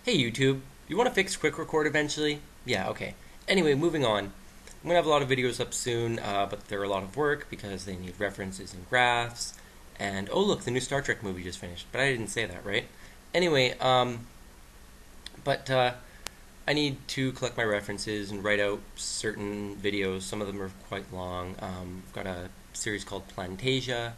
Hey YouTube, you want to fix quick record eventually? Yeah, okay. Anyway, moving on. I'm going to have a lot of videos up soon, but they're a lot of work because they need references and graphs. And oh look, the new Star Trek movie just finished, but I didn't say that, right? Anyway, but I need to collect my references and write out certain videos. Some of them are quite long. I've got a series called Plantasia,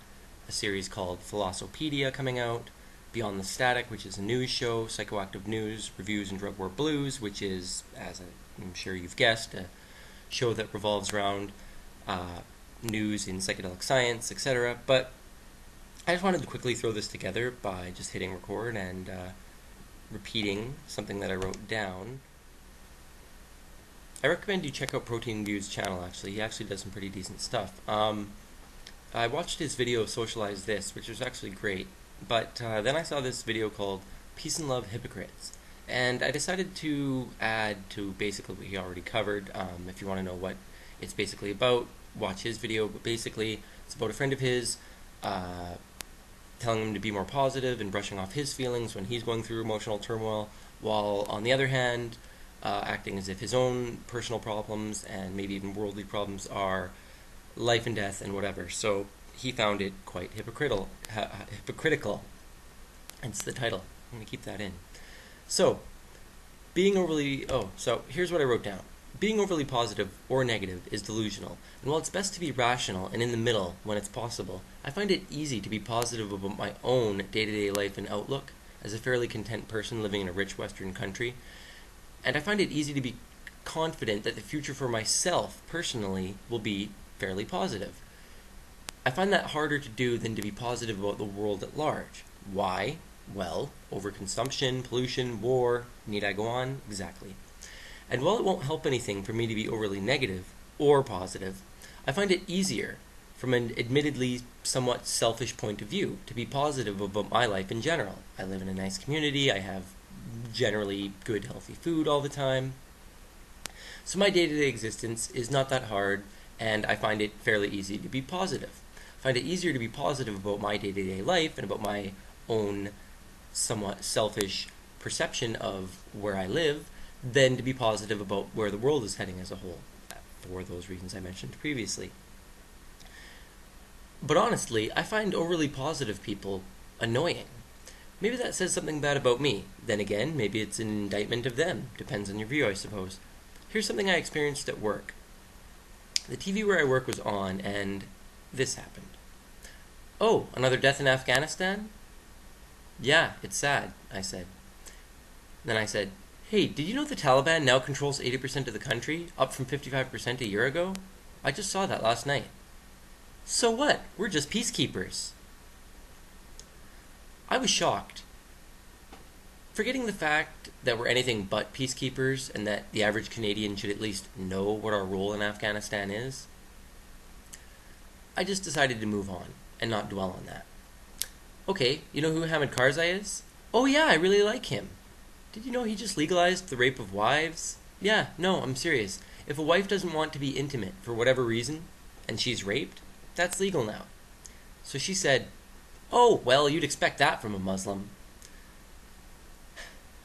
a series called Philosophedia coming out, Beyond the Static, which is a news show, Psychoactive News, Reviews and Drug War Blues, which is, as I'm sure you've guessed, a show that revolves around news in psychedelic science, etc. But I just wanted to quickly throw this together by just hitting record and repeating something that I wrote down. I recommend you check out Protein View's channel, actually. He actually does some pretty decent stuff. I watched his video Socialize This, which was actually great. But then I saw this video called Peace and Love Hypocrites. And I decided to add to basically what he already covered. If you want to know what it's basically about, watch his video. But basically, it's about a friend of his telling him to be more positive and brushing off his feelings when he's going through emotional turmoil, while on the other hand, acting as if his own personal problems and maybe even worldly problems are life and death and whatever. So he found it quite hypocritical. Hence the title. I'm going to keep that in. So, so here's what I wrote down. Being overly positive or negative is delusional, and while it's best to be rational and in the middle when it's possible, I find it easy to be positive about my own day-to-day life and outlook as a fairly content person living in a rich Western country, and I find it easy to be confident that the future for myself personally will be fairly positive. I find that harder to do than to be positive about the world at large. Why? Well, overconsumption, pollution, war. Need I go on? Exactly. And while it won't help anything for me to be overly negative or positive, I find it easier, from an admittedly somewhat selfish point of view, to be positive about my life in general. I live in a nice community, I have generally good, healthy food all the time. So my day-to-day existence is not that hard, and I find it fairly easy to be positive. I find it easier to be positive about my day-to-day life and about my own somewhat selfish perception of where I live than to be positive about where the world is heading as a whole, for those reasons I mentioned previously. But honestly, I find overly positive people annoying. Maybe that says something bad about me. Then again, maybe it's an indictment of them. Depends on your view, I suppose. Here's something I experienced at work. The TV where I work was on, and this happened. Oh, another death in Afghanistan? Yeah, it's sad, I said. Then I said, hey, did you know the Taliban now controls 80% of the country, up from 55% a year ago? I just saw that last night. So what? We're just peacekeepers. I was shocked. Forgetting the fact that we're anything but peacekeepers and that the average Canadian should at least know what our role in Afghanistan is, I just decided to move on and not dwell on that. Okay, you know who Hamid Karzai is? Oh yeah, I really like him. Did you know he just legalized the rape of wives? Yeah, no, I'm serious. If a wife doesn't want to be intimate for whatever reason, and she's raped, that's legal now. So she said, oh, well, you'd expect that from a Muslim.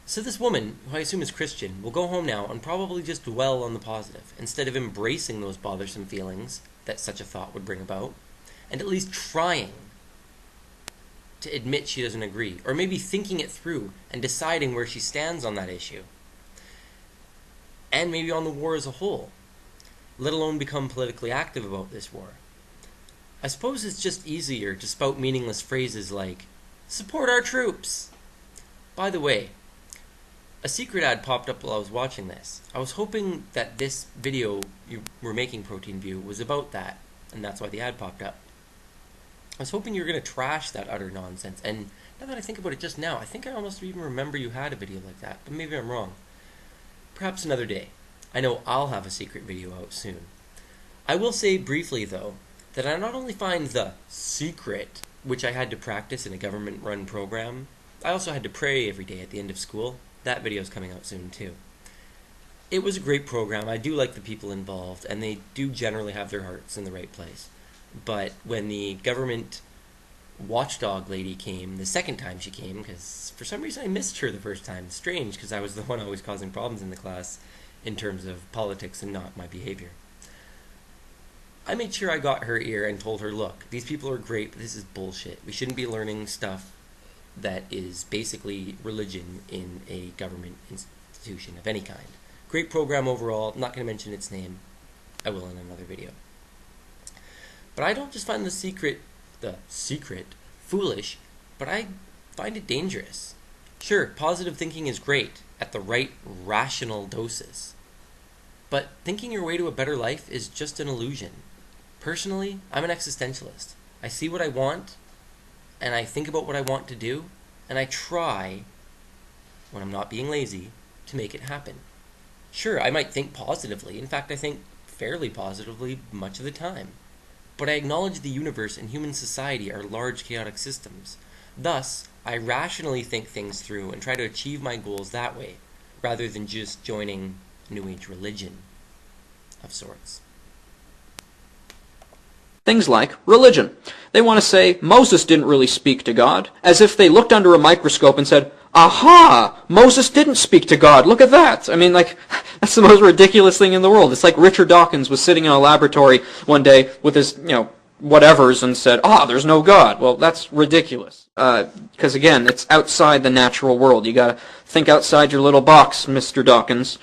So this woman, who I assume is Christian, will go home now and probably just dwell on the positive, instead of embracing those bothersome feelings that such a thought would bring about, and at least trying to admit she doesn't agree, or maybe thinking it through and deciding where she stands on that issue, and maybe on the war as a whole, let alone become politically active about this war. I suppose it's just easier to spout meaningless phrases like, support our troops! By the way, a secret ad popped up while I was watching this. I was hoping that this video you were making, Protein View, was about that, and that's why the ad popped up. I was hoping you were going to trash that utter nonsense, and now that I think about it just now, I think I almost even remember you had a video like that, but maybe I'm wrong. Perhaps another day. I know I'll have a secret video out soon. I will say briefly, though, that I not only find the secret, which I had to practice in a government-run program, I also had to pray every day at the end of school. That video's coming out soon, too. It was a great program. I do like the people involved, and they do generally have their hearts in the right place. But when the government watchdog lady came the second time she came, because for some reason I missed her the first time. Strange, because I was the one always causing problems in the class in terms of politics and not my behavior. I made sure I got her ear and told her, look, these people are great, but this is bullshit. We shouldn't be learning stuff that is basically religion in a government institution of any kind. Great program overall. I'm not going to mention its name. I will in another video. But I don't just find the secret foolish, but I find it dangerous. Sure, positive thinking is great at the right rational doses. But thinking your way to a better life is just an illusion. Personally, I'm an existentialist. I see what I want, and I think about what I want to do, and I try, when I'm not being lazy, to make it happen. Sure, I might think positively. In fact, I think fairly positively much of the time. But I acknowledge the universe and human society are large chaotic systems. Thus, I rationally think things through and try to achieve my goals that way, rather than just joining a New Age religion of sorts. Things like religion. They want to say Moses didn't really speak to God, as if they looked under a microscope and said, aha, Moses didn't speak to God, look at that. I mean, like, that's the most ridiculous thing in the world. It's like Richard Dawkins was sitting in a laboratory one day with his, whatevers and said, there's no God. Well, that's ridiculous. Because again, it's outside the natural world. You gotta think outside your little box, Mr. Dawkins.